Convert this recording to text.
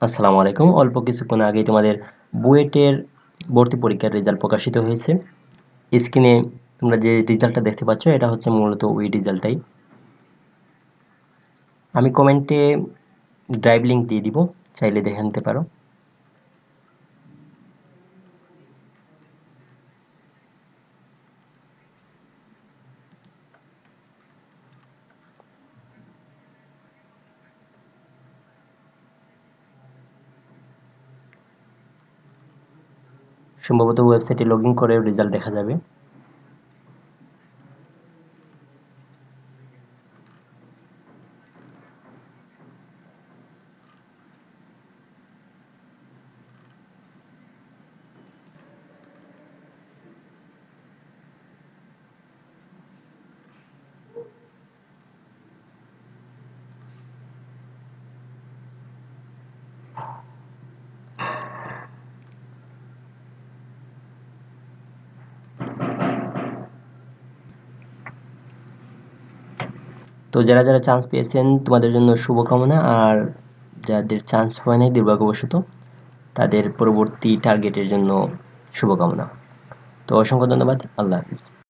আসসালামু আলাইকুম। অল্প কিছুক্ষণ আগেই তোমাদের বুয়েটের ভর্তি পরীক্ষার রেজাল্ট প্রকাশিত হয়েছে। স্ক্রিনে তোমরা যে রেজাল্টটা দেখতে পাচ্ছ এটা হচ্ছে মূলত ওই রেজাল্টটাই। আমি কমেন্টে ড্রাইভ লিংক দিয়ে দিব, চাইলে দেখে নিতে পারো। সম্ভবত ওয়েবসাইটে লগ ইন করে রেজাল্ট দেখা যাবে। তো যারা যারা চান্স পেয়েছেন তোমাদের জন্য শুভকামনা, আর যাদের চান্স হয় নাই দুর্ভাগ্যবশত তাদের পরবর্তী টার্গেটের জন্য শুভকামনা। তো অসংখ্য ধন্যবাদ। আল্লাহ হাফিজ।